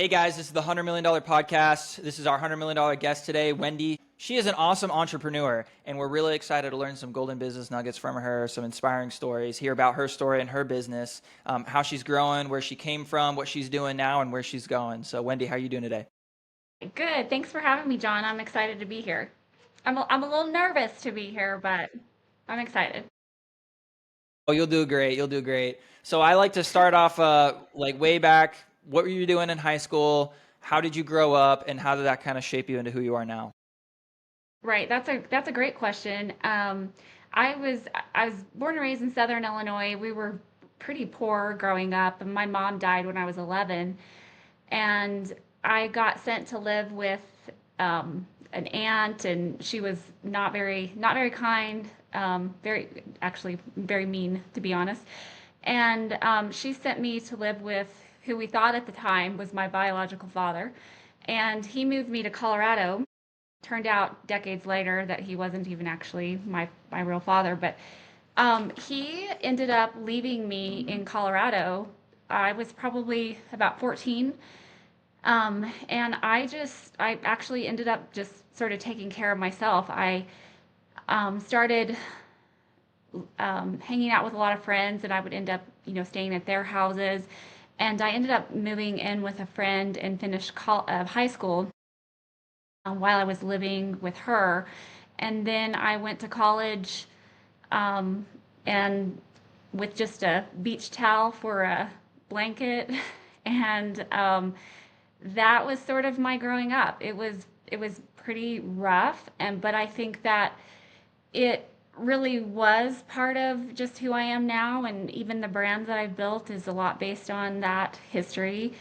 Hey guys, this is the $100 million podcast. This is our $100 million guest today, Wendi. She is an awesome entrepreneur, and we're really excited to learn some golden business nuggets from her, some inspiring stories, hear about her story and her business, how she's growing, where she came from, what she's doing now, and where she's going. So, Wendi, how are you doing today? Good. Thanks for having me, John. I'm excited to be here. I'm a little nervous to be here, but I'm excited. Oh, you'll do great. You'll do great. So, I like to start off like way back. What were you doing in high school? How did you grow up, and how did that kind of shape you into who you are now? Right. That's a great question. I was I was born and raised in Southern Illinois. We were pretty poor growing up, and my mom died when I was 11, and I got sent to live with an aunt, and she was not very kind, very actually very mean, to be honest. And she sent me to live with who we thought at the time was my biological father, and he moved me to Colorado. Turned out decades later that he wasn't even actually my real father, but he ended up leaving me in Colorado. I was probably about 14. And I actually ended up just sort of taking care of myself. I started hanging out with a lot of friends, and I would end up, staying at their houses. And I ended up moving in with a friend and finished high school while I was living with her. And then I went to college, um, and with just a beach towel for a blanket. And that was sort of my growing up. It was pretty rough, and but I think that it really was part of just who I am now, and even the brands that I've built is a lot based on that history.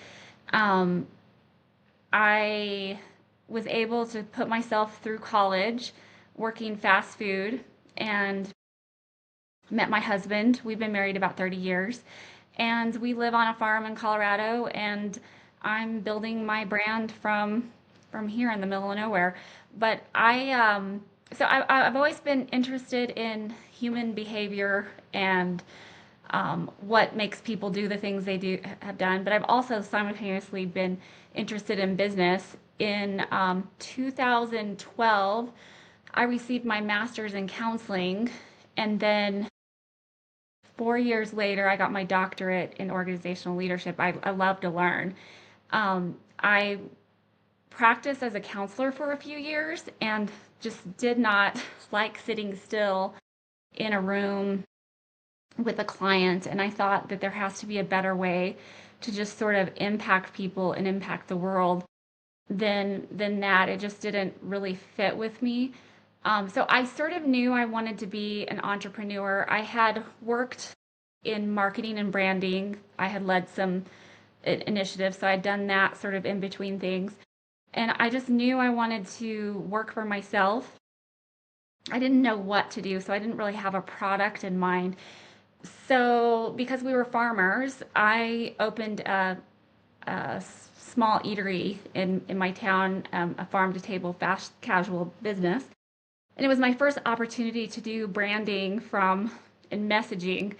Um, I was able to put myself through college working fast food and met my husband. We've been married about 30 years, and we live on a farm in Colorado, and I'm building my brand from here in the middle of nowhere. But I've always been interested in human behavior and what makes people do the things they do have done. But I've also simultaneously been interested in business. In 2012, I received my master's in counseling, and then 4 years later, I got my doctorate in organizational leadership. I love to learn. I practiced as a counselor for a few years and just did not like sitting still in a room with a client. And I thought that there has to be a better way to just sort of impact people and impact the world than that. It just didn't really fit with me. So I sort of knew I wanted to be an entrepreneur. I had worked in marketing and branding. I had led some initiatives, so I'd done that sort of in between things. And I just knew I wanted to work for myself. I didn't know what to do, so I didn't really have a product in mind. So, because we were farmers, I opened a small eatery in my town, a farm to table fast casual business. And it was my first opportunity to do branding from and messaging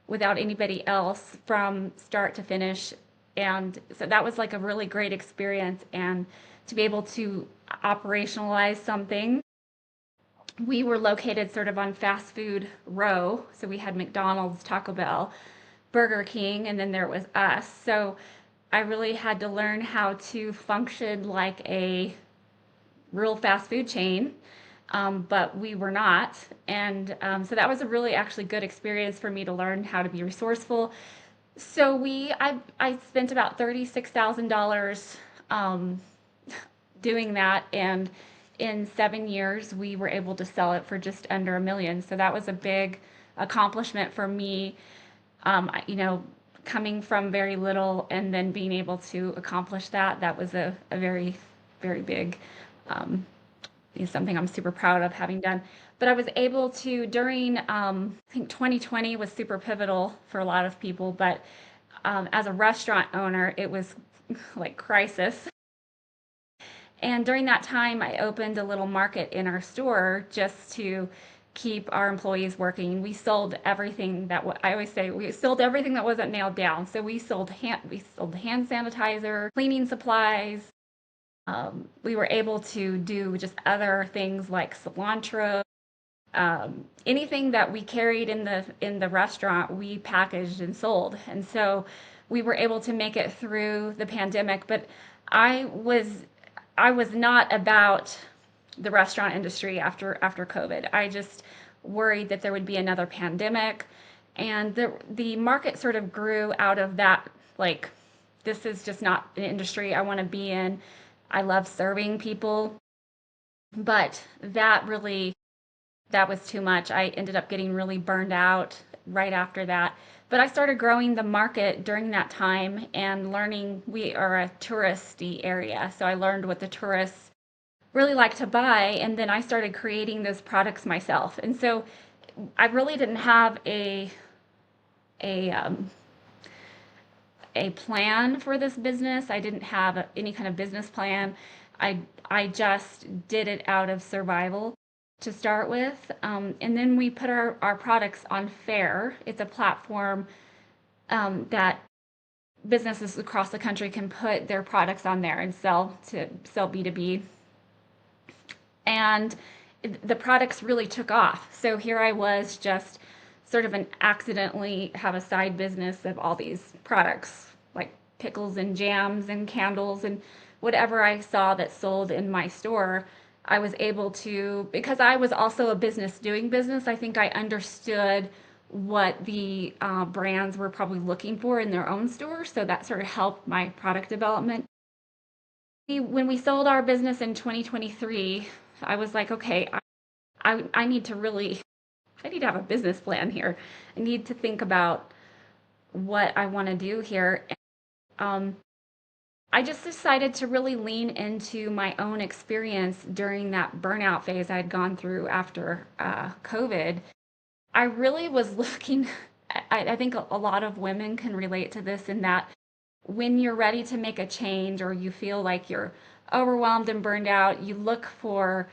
without anybody else from start to finish. And so that was like a really great experience. And to be able to operationalize something, we were located sort of on fast food row. So we had McDonald's, Taco Bell, Burger King, and then there was us. So I really had to learn how to function like a real fast food chain, but we were not. And so that was a really actually good experience for me to learn how to be resourceful. So I spent about $36,000 um, doing that, and in 7 years we were able to sell it for just under $1 million. So that was a big accomplishment for me. Coming from very little and then being able to accomplish that, that was a very, very big um, is something I'm super proud of having done. But I was able to during I think 2020 was super pivotal for a lot of people, but as a restaurant owner, it was like crisis. And during that time, I opened a little market in our store just to keep our employees working. We sold everything that I always say we sold everything that wasn't nailed down. So we sold hand sanitizer, cleaning supplies. We were able to do just other things like cilantro. Anything that we carried in the restaurant, we packaged and sold. And so we were able to make it through the pandemic. But I was I was not about the restaurant industry after COVID. I just worried that there would be another pandemic, and the market sort of grew out of that. Like, this is just not an industry I want to be in. I love serving people, but that was too much. I ended up getting really burned out right after that. But I started growing the market during that time and learning. We are a touristy area, so I learned what the tourists really like to buy, and then I started creating those products myself. And so I really didn't have a um, a plan for this business. I didn't have any kind of business plan. I I just did it out of survival to start with, and then we put our products on Fair. It's a platform that businesses across the country can put their products on there and sell B2B, and the products really took off. So here I was, just sort of an accidentally have a side business of all these products like pickles and jams and candles and whatever I saw that sold in my store. I was able to, because I was also a business doing business, I think I understood what the brands were probably looking for in their own stores. So that sort of helped my product development. When we sold our business in 2023, I was like, okay, I need to really, I need to have a business plan here. I need to think about what I want to do here. Um, I just decided to really lean into my own experience during that burnout phase I'd gone through after COVID. I really was looking, I think a lot of women can relate to this, in that when you're ready to make a change or you feel like you're overwhelmed and burned out, you look for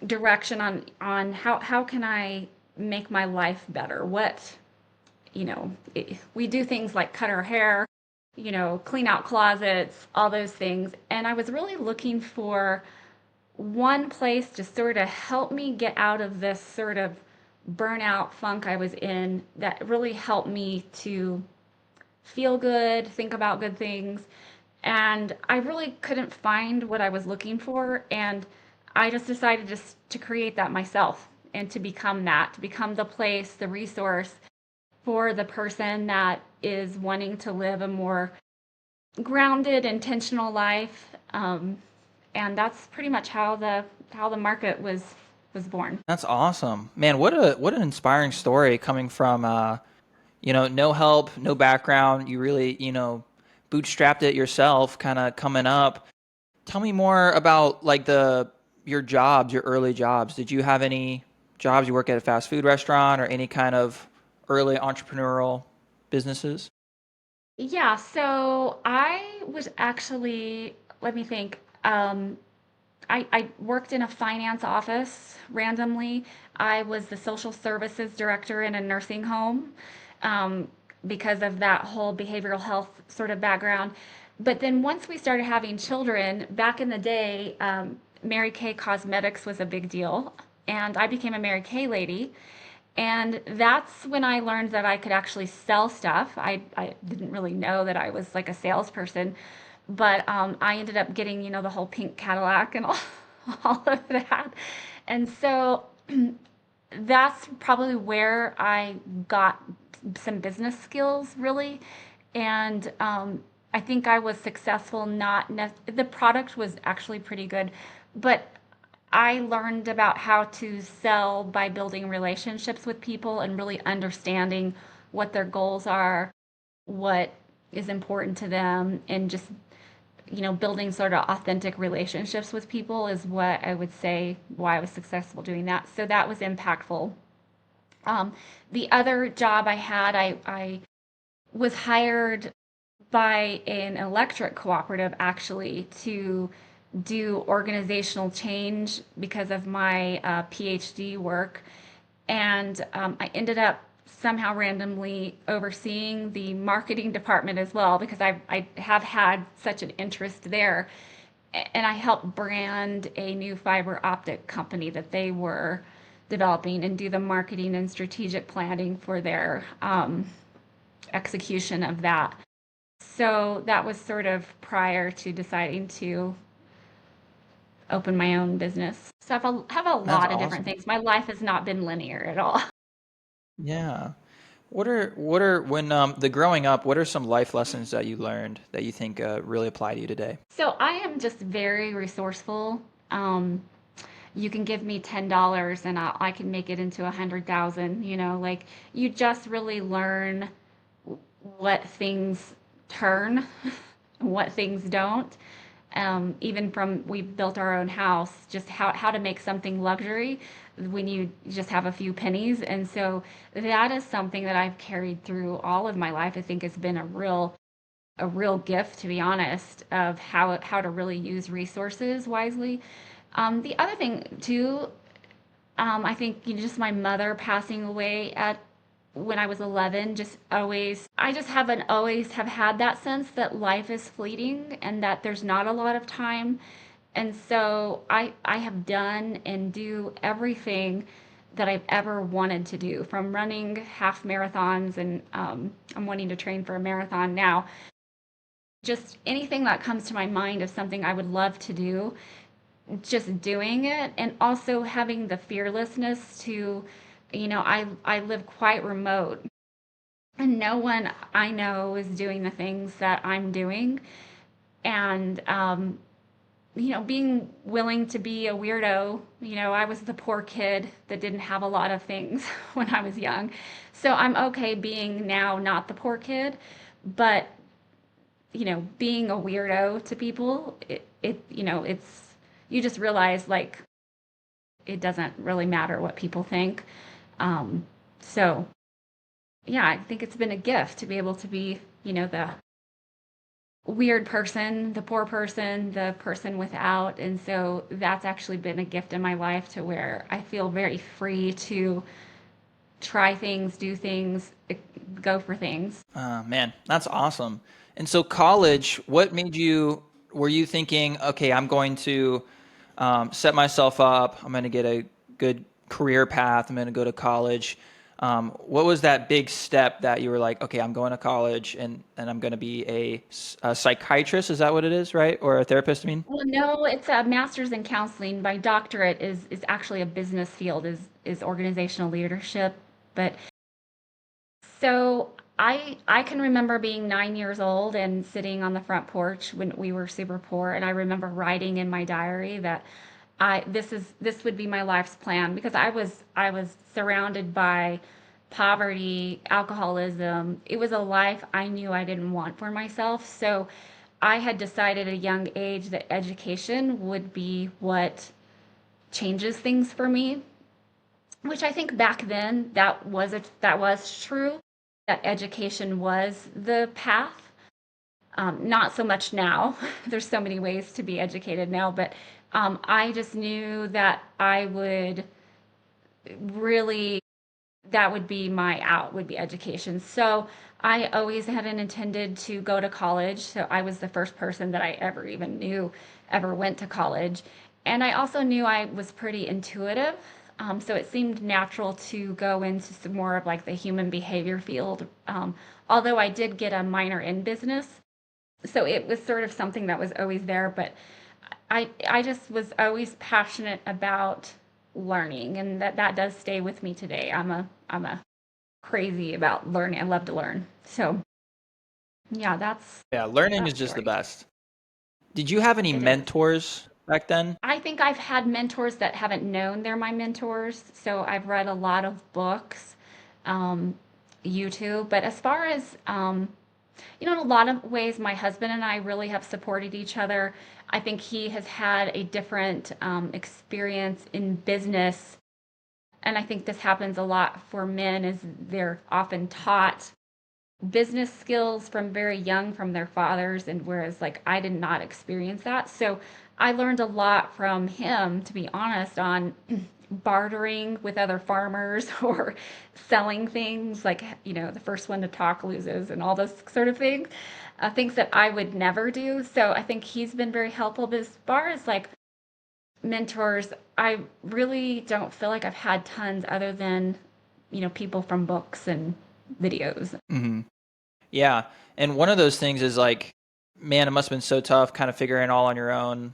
direction on how can I make my life better? What, we do things like cut our hair, clean out closets, all those things. And I was really looking for one place to sort of help me get out of this sort of burnout funk I was in, that really helped me to feel good, think about good things. And I really couldn't find what I was looking for. And I just decided just to create that myself and to become that, to become the place, the resource for the person that is wanting to live a more grounded, intentional life. And that's pretty much how the market was born. That's awesome, man. What an inspiring story, coming from no help, no background. You really, bootstrapped it yourself, kind of coming up. Tell me more about like your jobs, your early jobs. Did you have any jobs? You work at a fast food restaurant or any kind of early entrepreneurial businesses? Yeah, so I was actually, let me think. I worked in a finance office randomly. I was the social services director in a nursing home, um, because of that whole behavioral health sort of background. But then once we started having children, back in the day, Mary Kay Cosmetics was a big deal. And I became a Mary Kay lady. And that's when I learned that I could actually sell stuff. I didn't really know that I was like a salesperson, but I ended up getting, the whole pink Cadillac and all, all of that. And so that's probably where I got some business skills, really. And I think I was successful. The product was actually pretty good, but I learned about how to sell by building relationships with people and really understanding what their goals are, what is important to them, and just, building sort of authentic relationships with people is what I would say why I was successful doing that. So that was impactful. The other job I had, I was hired by an electric cooperative, actually, to do organizational change because of my PhD work. And I ended up somehow randomly overseeing the marketing department as well because I have had such an interest there. And I helped brand a new fiber optic company that they were developing and do the marketing and strategic planning for their execution of that. So that was sort of prior to deciding to open my own business. So have a That's lot of different awesome. things. My life has not been linear at all. Yeah. What are when the growing up, what are some life lessons that you learned that you think really apply to you today? So I am just very resourceful. Um, you can give me $10 and I can make it into 100,000. Like you just really learn what things turn, what things don't. Even from we built our own house, just how to make something luxury when you just have a few pennies. And so that is something that I've carried through all of my life. I think has been a real gift, to be honest, of how to really use resources wisely. The other thing too, I think just my mother passing away at when I was 11, just always, I just haven't always have had that sense that life is fleeting and that there's not a lot of time. And so I have done and do everything that I've ever wanted to do, from running half marathons, and I'm wanting to train for a marathon now. Just anything that comes to my mind of something I would love to do, just doing it, and also having the fearlessness to, I live quite remote, and no one I know is doing the things that I'm doing. And being willing to be a weirdo. I was the poor kid that didn't have a lot of things when I was young. So I'm okay being now not the poor kid, but being a weirdo to people, it's you just realize like it doesn't really matter what people think. Um, so yeah, I think it's been a gift to be able to be, the weird person, the poor person, the person without. And so that's actually been a gift in my life to where I feel very free to try things, do things, go for things. Man, that's awesome. And so college, what made you, were you thinking, okay, I'm going to set myself up, I'm going to get a good career path, I'm going to go to college. What was that big step that you were like, okay, I'm going to college and I'm going to be a psychiatrist? Is that what it is, right? Or a therapist, I mean? Well, no, it's a master's in counseling. My doctorate is actually a business field, is organizational leadership. But so I can remember being 9 years old and sitting on the front porch when we were super poor, and I remember writing in my diary that this would be my life's plan, because I was surrounded by poverty, alcoholism. It was a life I knew I didn't want for myself. So I had decided at a young age that education would be what changes things for me, which I think back then that was true, that education was the path. Not so much now. There's so many ways to be educated now, but I just knew that I would really, that would be my out, would be education. So I always had an intended to go to college. So I was the first person that I ever even knew ever went to college. And I also knew I was pretty intuitive. So it seemed natural to go into some more of like the human behavior field. Although I did get a minor in business. So it was sort of something that was always there, but I just was always passionate about learning, and that does stay with me today. I'm a crazy about learning. I love to learn. So yeah, that's Yeah, learning is that just the story. best. Did you have any It is. mentors back then? I think I've had mentors that haven't known they're my mentors. So I've read a lot of books, um, YouTube. But as far as in a lot of ways, my husband and I really have supported each other. I think he has had a different experience in business, and I think this happens a lot for men, is they're often taught business skills from very young from their fathers, and whereas like I did not experience that. So I learned a lot from him, to be honest, on bartering with other farmers or selling things like, the first one to talk loses and all those sort of things, things that I would never do. So I think he's been very helpful. But as far as like mentors, I really don't feel like I've had tons other than, people from books and videos. Hmm. Yeah. And one of those things is like, man, it must have been so tough kind of figuring it all on your own,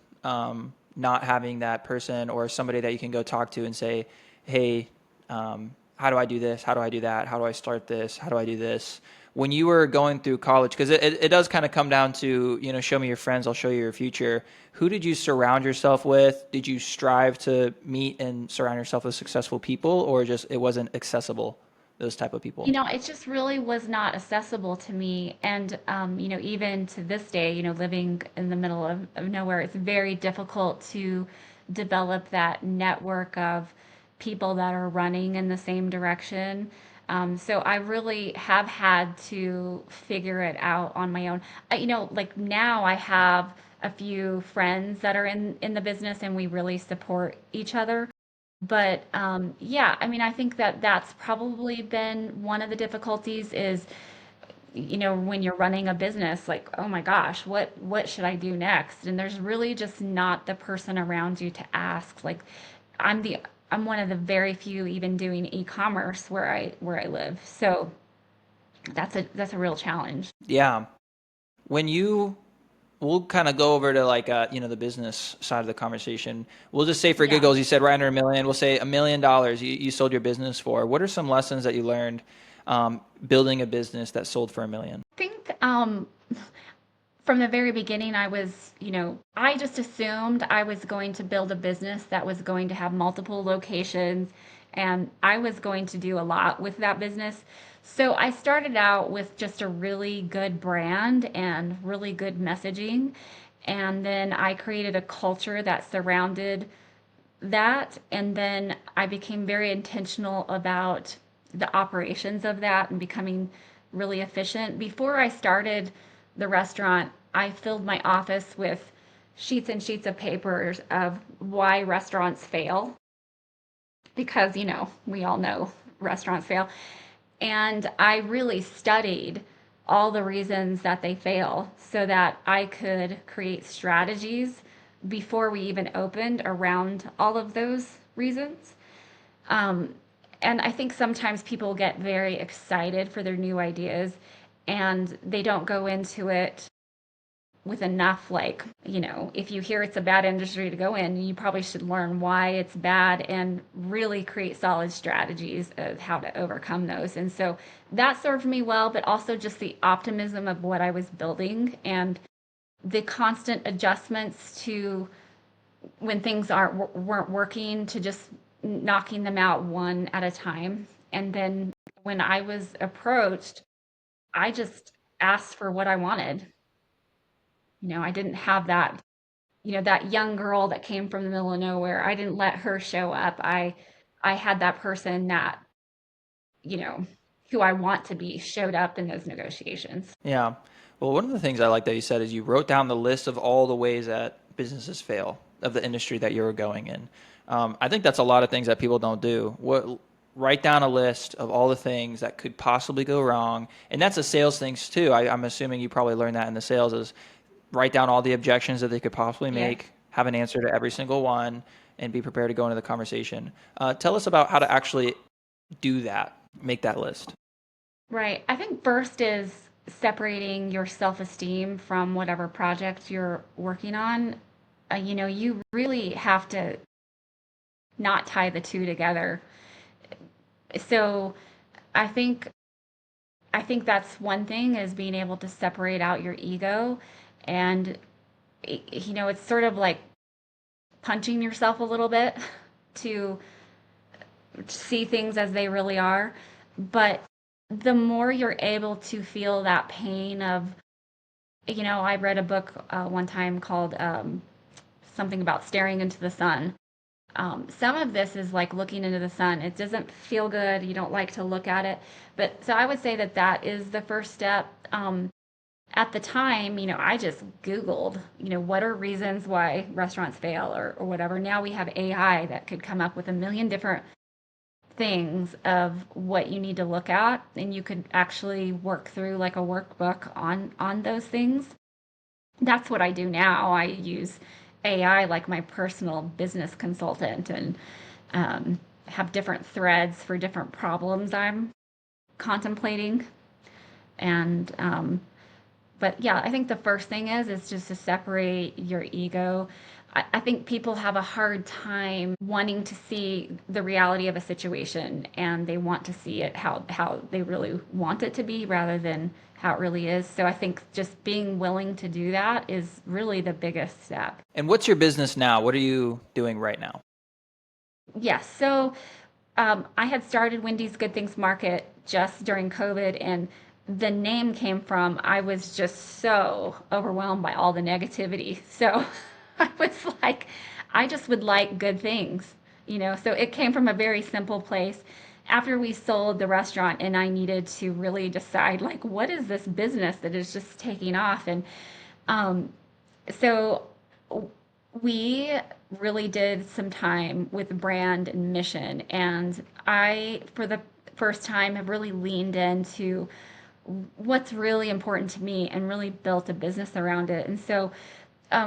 not having that person or somebody that you can go talk to and say, hey, how do I do this? How do I do that? How do I start this? How do I do this? When you were going through college, because it does kind of come down to, show me your friends, I'll show you your future. Who did you surround yourself with? Did you strive to meet and surround yourself with successful people, or just it wasn't accessible, those type of people? It just really was not accessible to me. And, even to this day, living in the middle of nowhere, it's very difficult to develop that network of people that are running in the same direction. So I really have had to figure it out on my own. Like now I have a few friends that are in the business and we really support each other. But yeah, I mean, I think that that's probably been one of the difficulties is, when you're running a business, like, oh my gosh, what should I do next? And there's really just not the person around you to ask. Like, I'm the I'm one of the very few even doing e-commerce where I live. So that's a real challenge. Yeah. When you We'll kind of go over to like the business side of the conversation. We'll just say for Yeah. giggles, you said right under a million. We'll say $1 million you sold your business for. What are some lessons that you learned building a business that sold for 1 million? I think from the very beginning, I just assumed I was going to build a business that was going to have multiple locations and I was going to do a lot with that business. So I started out with just a really good brand and really good messaging. And then I created a culture that surrounded that. And then I became very intentional about the operations of that and becoming really efficient. Before I started the restaurant, I filled my office with sheets and sheets of papers of why restaurants fail because, we all know restaurants fail. And I really studied all the reasons that they fail so that I could create strategies before we even opened around all of those reasons. Um, and I think sometimes people get very excited for their new ideas and they don't go into it with enough, like, if you hear it's a bad industry to go in, you probably should learn why it's bad and really create solid strategies of how to overcome those. And so that served me well, but also just the optimism of what I was building and the constant adjustments to when things weren't working, to just knocking them out one at a time. And then when I was approached, I just asked for what I wanted. I didn't have that young girl that came from the middle of nowhere. I didn't let her show up. I had that person that, you know, who I want to be showed up in those negotiations. Yeah. Well, one of the things I like that you said is you wrote down the list of all the ways that businesses fail of the industry that you were going in. I think that's a lot of things that people don't do. Write down a list of all the things that could possibly go wrong, and that's a sales things too. I'm assuming you probably learned that in the sales is write down all the objections that they could possibly Yes. make, have an answer to every single one, and be prepared to go into the conversation. Tell us about how to actually do that, make that list. Right. I think first is separating your self-esteem from whatever project you're working on. You really have to not tie the two together. So I think I think that's one thing is being able to separate out your ego and it's sort of like punching yourself a little bit to see things as they really are. But the more you're able to feel that pain of, I read a book one time called something about staring into the sun. Some of this is like looking into the sun. It doesn't feel good. You don't like to look at it. But so I would say that that is the first step. at the time, I just Googled, what are reasons why restaurants fail or whatever. Now we have AI that could come up with a million different things of what you need to look at, and you could actually work through like a workbook on those things. That's what I do now. I use AI like my personal business consultant, and have different threads for different problems I'm contemplating. And but yeah, I think the first thing is just to separate your ego. I think people have a hard time wanting to see the reality of a situation, and they want to see it how they really want it to be rather than how it really is. So I think just being willing to do that is really the biggest step. And what's your business now? What are you doing right now? Yes. So I had started Wendy's Good Things Market just during COVID, and the name came from I was just so overwhelmed by all the negativity. So I was like, I just would like good things. So it came from a very simple place. After we sold the restaurant, and I needed to really decide, like, what is this business that is just taking off? And um, so we really did some time with brand and mission. And I, for the first time, have really leaned into what's really important to me and really built a business around it. And so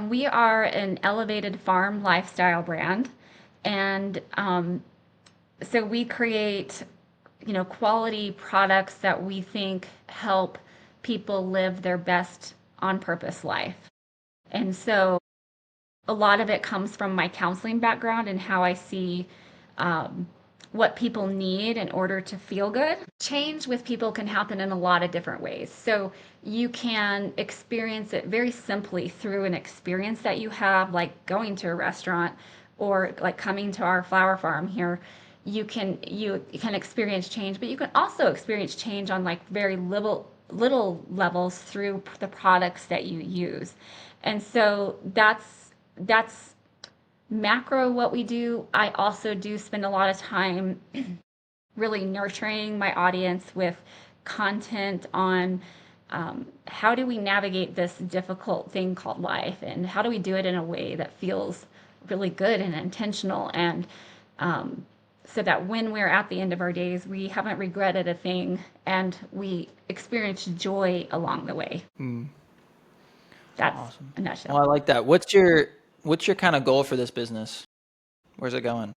we are an elevated farm lifestyle brand. And so we create, quality products that we think help people live their best on purpose life. And so a lot of it comes from my counseling background and how I see um, what people need in order to feel good. Change with people can happen in a lot of different ways. So you can experience it very simply through an experience that you have, like going to a restaurant or like coming to our flower farm here. You can experience change, but you can also experience change on like very little levels through the products that you use. And so that's macro what we do. I also do spend a lot of time really nurturing my audience with content on how do we navigate this difficult thing called life, and how do we do it in a way that feels really good and intentional, and so that when we're at the end of our days, we haven't regretted a thing and we experience joy along the way. Hmm. That's Awesome. a Well, nutshell. I like that. What's your kind of goal for this business? Where's it going?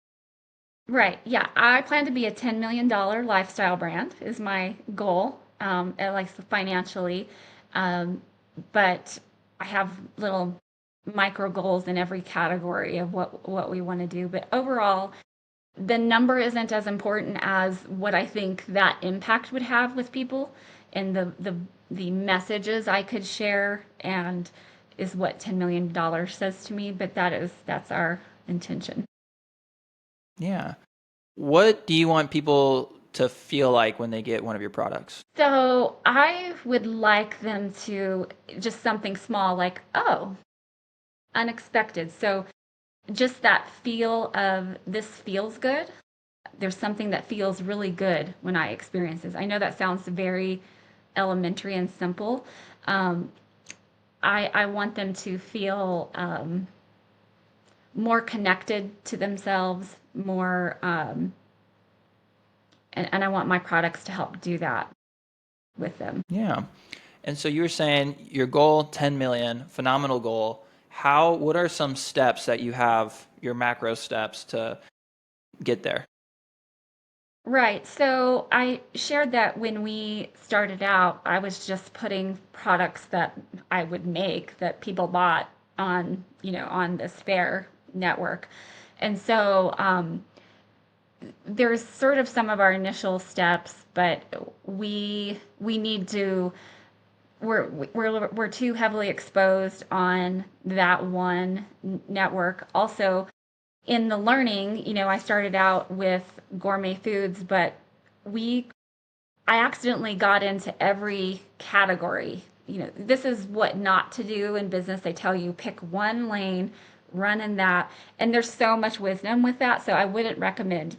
Right. Yeah. I plan to be a $10 million lifestyle brand is my goal, at like financially. Um, but I have little micro goals in every category of what we want to do. But overall, the number isn't as important as what I think that impact would have with people, and the messages I could share, and is what $10 million says to me. But that's our intention. Yeah. What do you want people to feel like when they get one of your products? So I would like them to just something small like, oh, unexpected. So just that feel of this feels good. There's something that feels really good when I experience this. I know that sounds very elementary and simple. Um, I want them to feel more connected to themselves, more, and I want my products to help do that with them. Yeah. And so you were saying your goal, 10 million, phenomenal goal. What are some steps that you have, your macro steps to get there? Right. So I shared that when we started out, I was just putting products that I would make that people bought on this fair network. And so there's sort of some of our initial steps, but we need to we're too heavily exposed on that one network. Also, in the learning, I started out with gourmet foods, but we I accidentally got into every category. This is what not to do in business. They tell you pick one lane, run in that, and there's so much wisdom with that. So I wouldn't recommend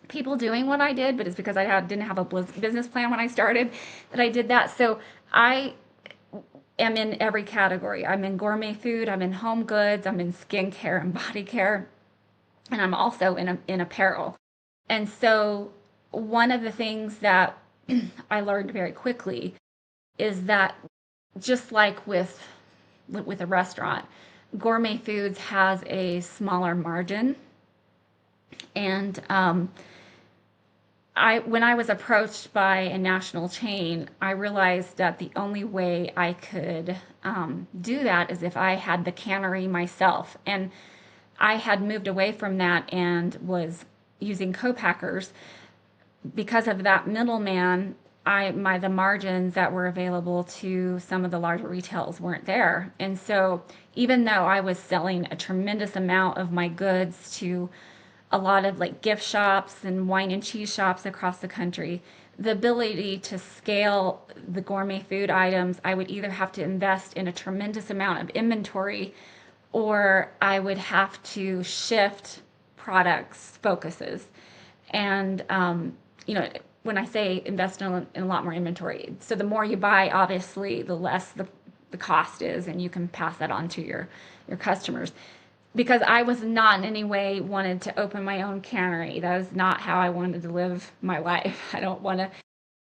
people doing what I did, but it's because didn't have a business plan when I started that I did that. So I am in every category. I'm in gourmet food, I'm in home goods, I'm in skincare and body care, and I'm also in apparel. And so one of the things that I learned very quickly is that just like with a restaurant, gourmet foods has a smaller margin. And when I was approached by a national chain, I realized that the only way I could do that is if I had the cannery myself. And I had moved away from that and was using co-packers. Because of that middleman, the margins that were available to some of the larger retails weren't there. And so even though I was selling a tremendous amount of my goods to a lot of like gift shops and wine and cheese shops across the country, the ability to scale the gourmet food items, I would either have to invest in a tremendous amount of inventory or I would have to shift products focuses. And, when I say invest in a lot more inventory, so the more you buy, obviously, the less the cost is, and you can pass that on to your customers. Because I was not in any way wanted to open my own cannery. That is not how I wanted to live my life. I don't want to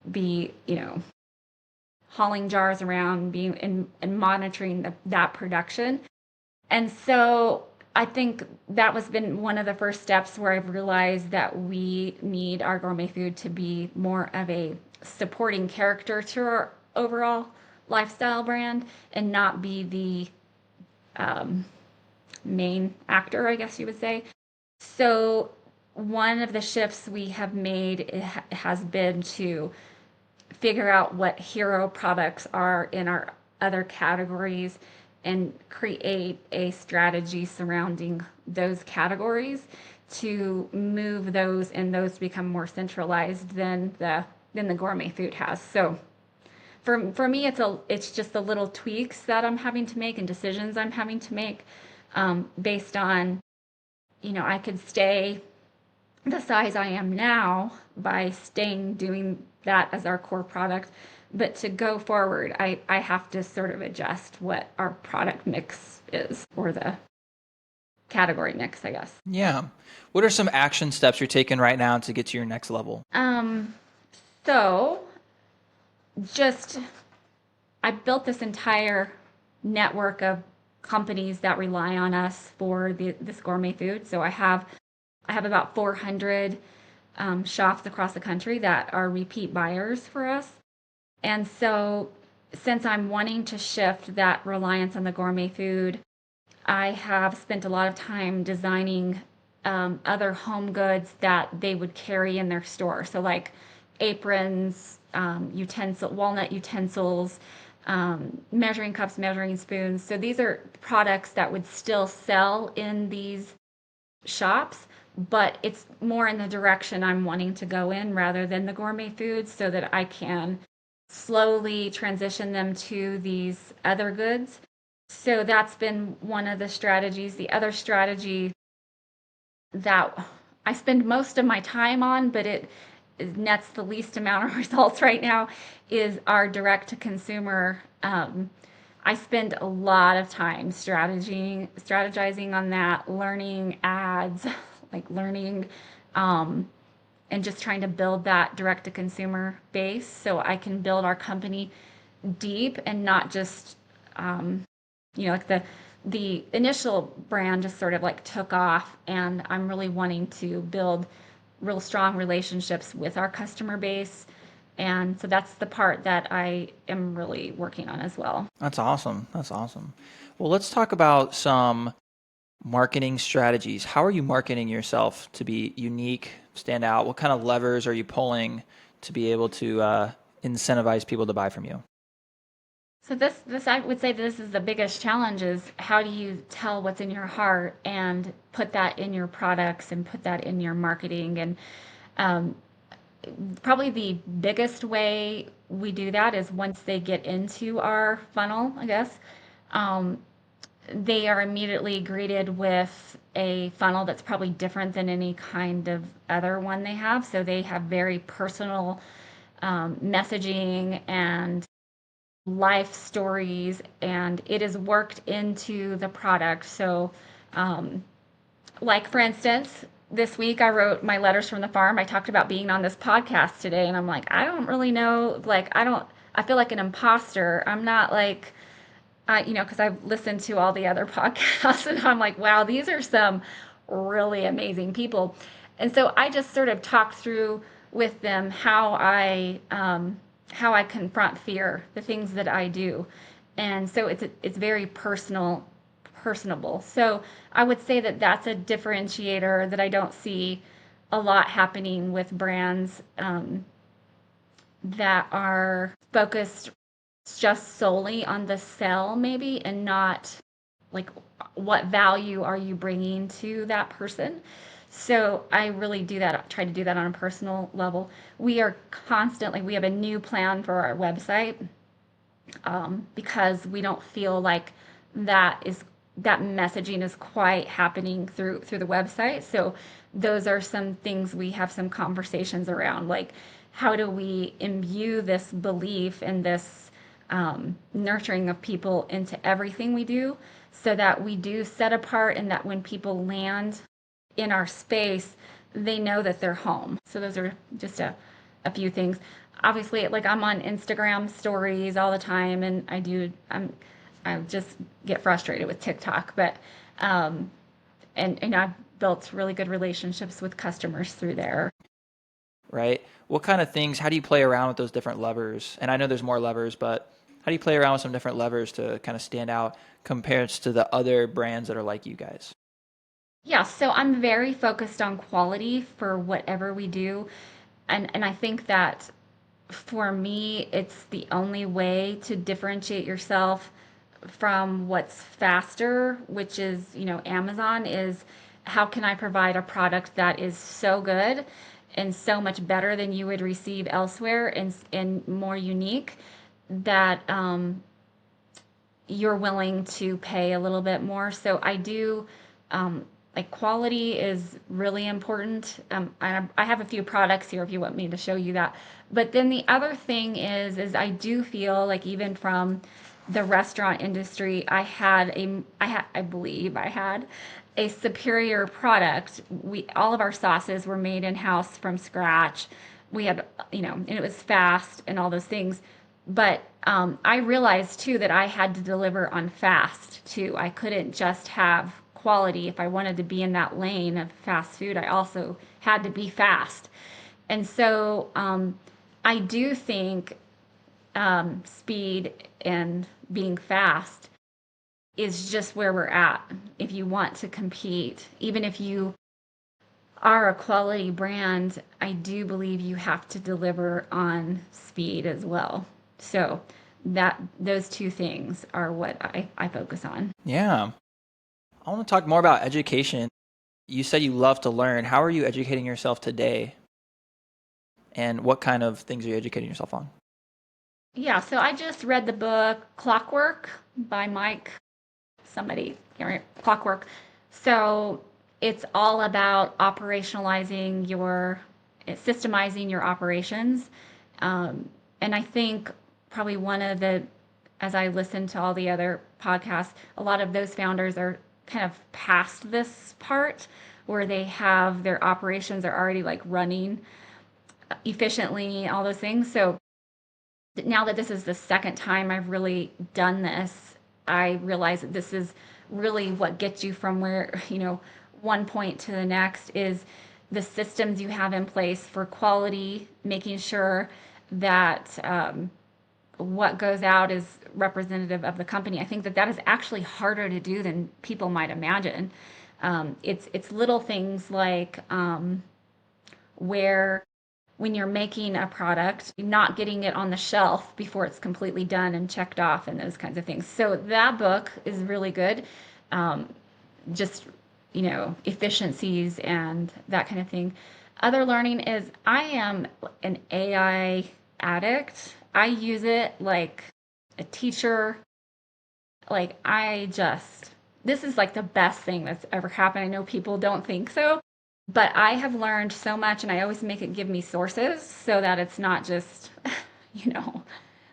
be, hauling jars around, being and monitoring that production. And so I think that was been one of the first steps where I've realized that we need our gourmet food to be more of a supporting character to our overall lifestyle brand and not be the main actor, I guess you would say. So one of the shifts we have made has been to figure out what hero products are in our other categories and create a strategy surrounding those categories to move those and those become more centralized than the gourmet food has. So for me, it's just the little tweaks that I'm having to make and decisions I'm having to make based on, I could stay the size I am now by staying doing that as our core product. But to go forward, I have to sort of adjust what our product mix is or the category mix, I guess. Yeah. What are some action steps you're taking right now to get to your next level? So just I built this entire network of companies that rely on us for this gourmet food. So I have about 400 shops across the country that are repeat buyers for us. And so, since I'm wanting to shift that reliance on the gourmet food, I have spent a lot of time designing other home goods that they would carry in their store. So, like aprons, walnut utensils, measuring cups, measuring spoons. So, these are products that would still sell in these shops, but it's more in the direction I'm wanting to go in rather than the gourmet foods so that I can slowly transition them to these other goods. So that's been one of the strategies. The other strategy that I spend most of my time on, but it nets the least amount of results right now, is our direct to consumer. I spend a lot of time strategizing on that, learning ads, like learning, and just trying to build that direct to consumer base so I can build our company deep and not just, like the initial brand just sort of like took off, and I'm really wanting to build real strong relationships with our customer base. And so that's the part that I am really working on as well. That's awesome. That's awesome. Well, let's talk about some marketing strategies. How are you marketing yourself to be unique, stand out? What kind of levers are you pulling to be able to incentivize people to buy from you? So this I would say this is the biggest challenge is how do you tell what's in your heart and put that in your products and put that in your marketing. And um, probably the biggest way we do that is once they get into our funnel, I guess, um, they are immediately greeted with a funnel that's probably different than any kind of other one they have. So they have very personal messaging and life stories, and it is worked into the product. So, um, like for instance, this week I wrote my letters from the farm. I talked about being on this podcast today, and I'm like, I don't really know. Like, I feel like an imposter. I'm not like, because I've listened to all the other podcasts and I'm like, wow, these are some really amazing people. And so I just sort of talked through with them how I confront fear, the things that I do. And so it's very personable. So I would say that that's a differentiator that I don't see a lot happening with brands that are focused just solely on the sell maybe, and not like what value are you bringing to that person. So I really do that, try to do that on a personal level. We have a new plan for our website, because we don't feel like that messaging is quite happening through the website. So those are some things we have some conversations around, like how do we imbue this belief and this nurturing of people into everything we do, so that we do set apart, and that when people land in our space, they know that they're home. So those are just a few things. Obviously, like I'm on Instagram stories all the time, and I just get frustrated with TikTok, but and I've built really good relationships with customers through there. Right? What kind of things, how do you play around with those different levers? And I know there's more levers, but how do you play around with some different levers to kind of stand out compared to the other brands that are like you guys? Yeah, so I'm very focused on quality for whatever we do. And I think that for me, it's the only way to differentiate yourself from what's faster, which is, Amazon, is how can I provide a product that is so good and so much better than you would receive elsewhere, and more unique, that you're willing to pay a little bit more. So I do, like, quality is really important. I have a few products here if you want me to show you that. But then the other thing is I do feel like, even from the restaurant industry, I believe I had a superior product. All of our sauces were made in house from scratch. We had, and it was fast and all those things. But I realized too that I had to deliver on fast too. I couldn't just have quality. If I wanted to be in that lane of fast food, I also had to be fast. And so I do think speed and being fast is just where we're at if you want to compete. Even if you are a quality brand, I do believe you have to deliver on speed as well. So that those two things are what I focus on. Yeah. I want to talk more about education. You said you love to learn. How are you educating yourself today? And what kind of things are you educating yourself on? Yeah, so I just read the book Clockwork by Mike somebody, Clockwork. So it's all about systemizing your operations. And I think probably as I listen to all the other podcasts, a lot of those founders are kind of past this part, where they have their operations are already like running efficiently, all those things. So now that this is the second time I've really done this, I realize that this is really what gets you from where, one point to the next, is the systems you have in place for quality, making sure that what goes out is representative of the company. I think that is actually harder to do than people might imagine. It's little things like where, when you're making a product, not getting it on the shelf before it's completely done and checked off, and those kinds of things. So that book is really good. Just, efficiencies and that kind of thing. Other learning is, I am an AI addict. I use it like a teacher. Like, this is like the best thing that's ever happened. I know people don't think so, but I have learned so much, and I always make it give me sources so that it's not just, you know,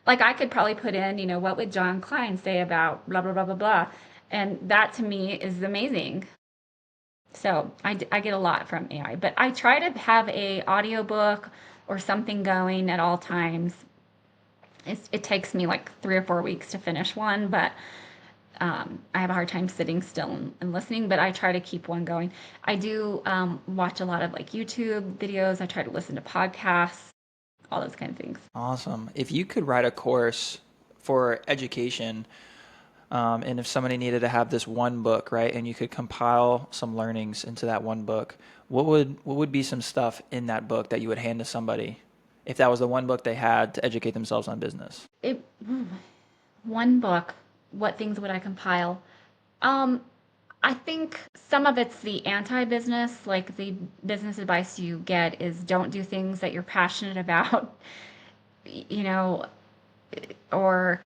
Like I could probably put in, what would John Klein say about blah, blah, blah, blah, blah. And that to me is amazing. So I get a lot from AI, but I try to have a audiobook or something going at all times. It takes me like 3 or 4 weeks to finish one, but I have a hard time sitting still and listening, but I try to keep one going. I do watch a lot of like YouTube videos. I try to listen to podcasts, all those kind of things. Awesome. If you could write a course for education, and if somebody needed to have this one book, right, and you could compile some learnings into that one book, what would be some stuff in that book that you would hand to somebody if that was the one book they had to educate themselves on business? It One book. What things would I compile? Um, I think some of it's the anti-business, like the business advice you get is don't do things that you're passionate about, you know, or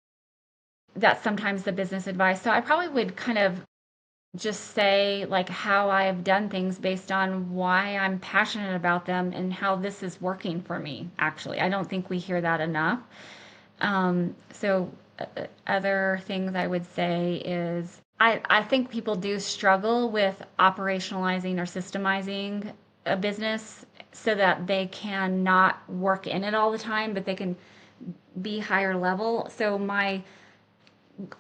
that's sometimes the business advice. So I probably would kind of just say like how I've done things based on why I'm passionate about them and how this is working for me, actually. I don't think we hear that enough. Other things I would say is I think people do struggle with operationalizing or systemizing a business so that they can not work in it all the time, but they can be higher level. So my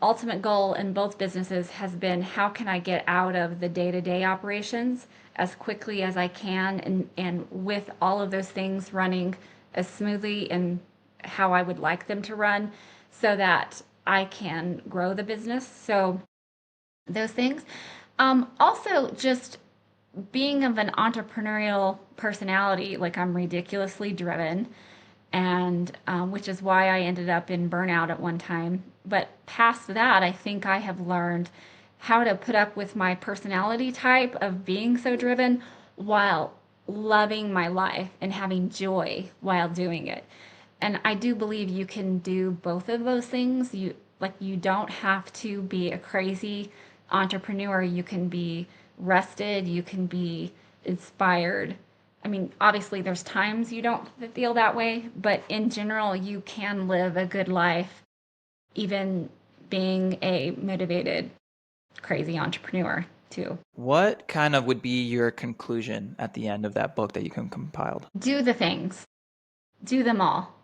ultimate goal in both businesses has been how can I get out of the day-to-day operations as quickly as I can and with all of those things running as smoothly and how I would like them to run so that I can grow the business. So those things. Also, just being of an entrepreneurial personality, like I'm ridiculously driven, and which is why I ended up in burnout at one time. But past that, I think I have learned how to put up with my personality type of being so driven while loving my life and having joy while doing it. And I do believe you can do both of those things. You don't have to be a crazy entrepreneur. You can be rested, you can be inspired. I mean, obviously there's times you don't feel that way, but in general you can live a good life even being a motivated crazy entrepreneur too. What kind of would be your conclusion at the end of that book that you compiled? Do the things. Do them all.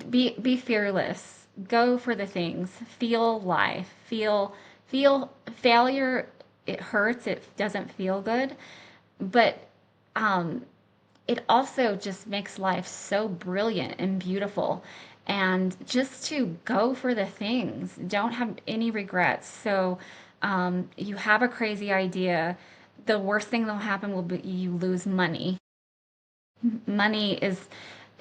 Be fearless. Go for the things. Feel life. Feel failure. It hurts. It doesn't feel good, but um, it also just makes life so brilliant and beautiful. And just to go for the things. Don't have any regrets. So you have a crazy idea. The worst thing that'll happen will be you lose money. Money is,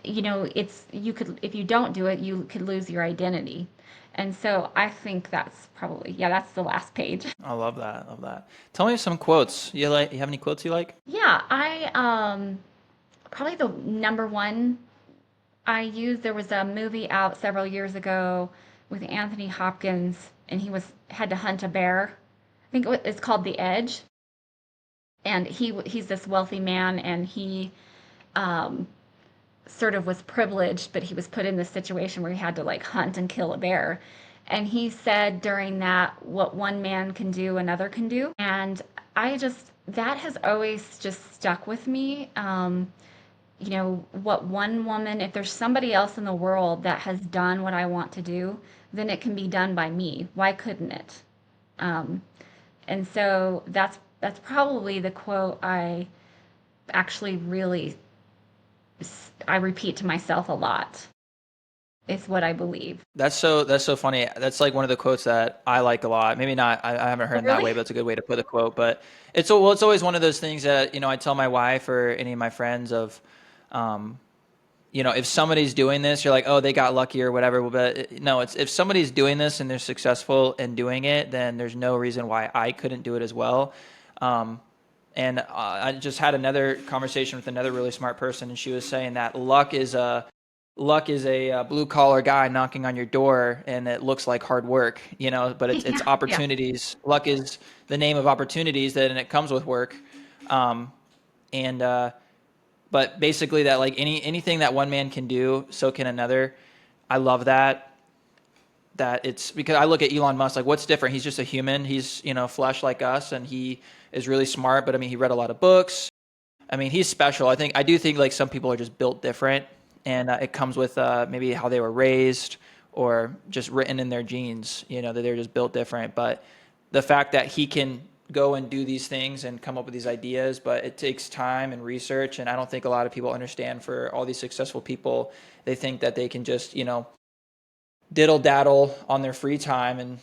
it's you could if you don't do it, you could lose your identity. And so I think that's probably, yeah, that's the last page. I love that. Love that. Tell me some quotes. You have any quotes you like? Yeah, I probably the number one I used, there was a movie out several years ago with Anthony Hopkins and he was had to hunt a bear. I think it's called The Edge. And he's this wealthy man and he um sort of was privileged, but he was put in this situation where he had to like hunt and kill a bear. And he said during that, what one man can do, another can do. And that has always just stuck with me. What one woman, if there's somebody else in the world that has done what I want to do, then it can be done by me. Why couldn't it? Um, and so that's probably the quote actually really I repeat to myself a lot. It's what I believe. That's so funny. That's like one of the quotes that I like a lot. Maybe not. I haven't heard Oh, it that really? way, but it's a good way to put the quote. But it's always one of those things that I tell my wife or any of my friends of, um, if somebody's doing this, you're like, oh, they got lucky or whatever. But no, it's if somebody's doing this and they're successful in doing it, then there's no reason why I couldn't do it as well. Um, and I just had another conversation with another really smart person, and she was saying that luck is a blue collar guy knocking on your door, and it looks like hard work, but it's Yeah, yeah. opportunities. Luck is the name of opportunities and it comes with work. Um, and but basically that like anything that one man can do, so can another. I love that it's because I look at Elon Musk, like what's different? He's just a human. He's, flesh like us, and he is really smart, but I mean, he read a lot of books. I mean, he's special. I do think like some people are just built different, and it comes with maybe how they were raised or just written in their genes, that they're just built different. But the fact that he can go and do these things and come up with these ideas, but it takes time and research. And I don't think a lot of people understand. For all these successful people, they think that they can just, diddle daddle on their free time and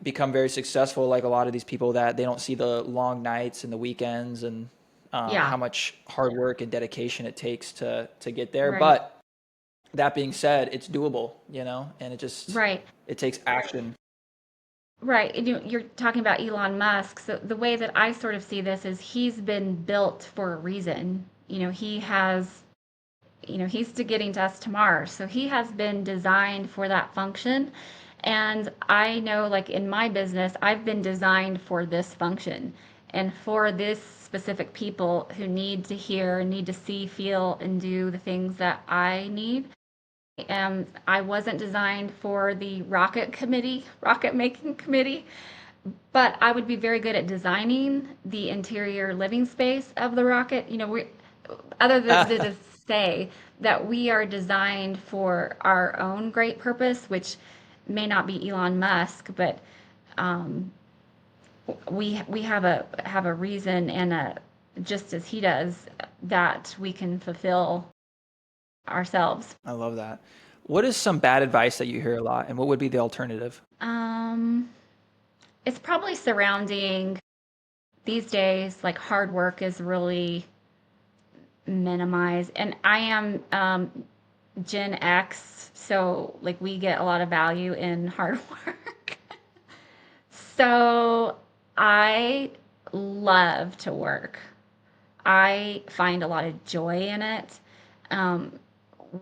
become very successful. Like a lot of these people, that they don't see the long nights and the weekends and Yeah. how much hard work and dedication it takes to get there. Right. But that being said, it's doable, and Right. it takes action. Right. And you're talking about Elon Musk. So the way that I sort of see this is he's been built for a reason. He has, he's to getting to us to Mars. So he has been designed for that function. And I know, like in my business, I've been designed for this function and for this specific people who need to hear, need to see, feel, and do the things that I need. I wasn't designed for the rocket making committee, but I would be very good at designing the interior living space of the rocket. Other than to just say that we are designed for our own great purpose, which may not be Elon Musk, but um, we have a reason and just as he does, that we can fulfill ourselves. I love that. What is some bad advice that you hear a lot, and what would be the alternative? Um, it's probably surrounding these days, like hard work is really minimized. And I am Gen X, so like we get a lot of value in hard work. So I love to work. I find a lot of joy in it. Um,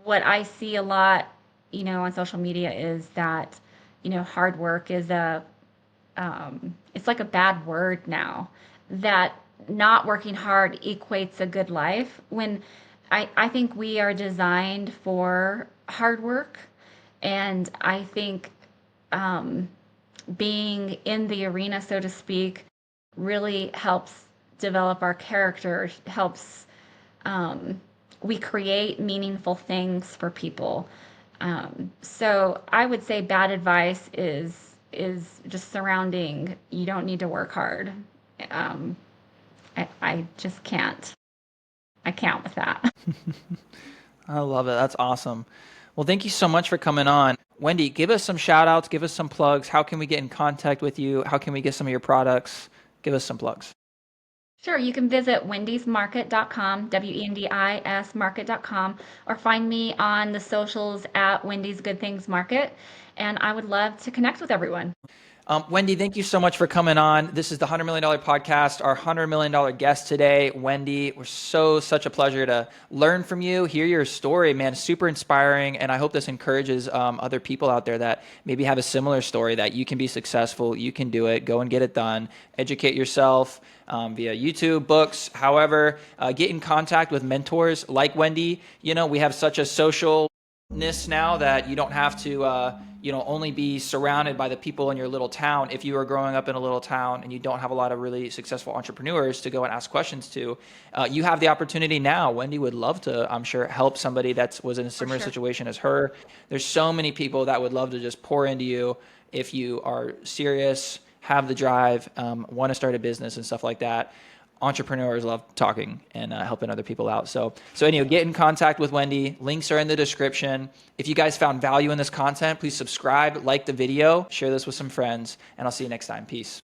what I see a lot, on social media is that, hard work is it's like a bad word now, that not working hard equates a good life, when I think we are designed for hard work. And I think being in the arena, so to speak, really helps develop our character, helps we create meaningful things for people. So I would say bad advice is just surrounding, you don't need to work hard. Um, I just can't. I can't with that. I love it. That's awesome. Well, thank you so much for coming on. Wendi, give us some shout outs, give us some plugs. How can we get in contact with you? How can we get some of your products? Give us some plugs. Sure, you can visit wendysmarket.com, Wendis market.com, or find me on the socials at Wendy's Good Things Market. And I would love to connect with everyone. Wendi, thank you so much for coming on. This is the $100 Million Podcast. Our $100 Million guest today, Wendi. We're such a pleasure to learn from you, hear your story, man. Super inspiring. And I hope this encourages other people out there that maybe have a similar story, that you can be successful, you can do it, go and get it done, educate yourself via YouTube, books, however, get in contact with mentors like Wendi. We have such a social now that you don't have to only be surrounded by the people in your little town. If you are growing up in a little town and you don't have a lot of really successful entrepreneurs to go and ask questions to, you have the opportunity now. Wendi would love to, I'm sure, help somebody that was in a similar situation as her. There's so many people that would love to just pour into you if you are serious, have the drive, want to start a business and stuff like that. Entrepreneurs love talking and helping other people out. So anyway, get in contact with Wendi. Links are in the description. If you guys found value in this content, please subscribe, like the video, share this with some friends, and I'll see you next time. Peace.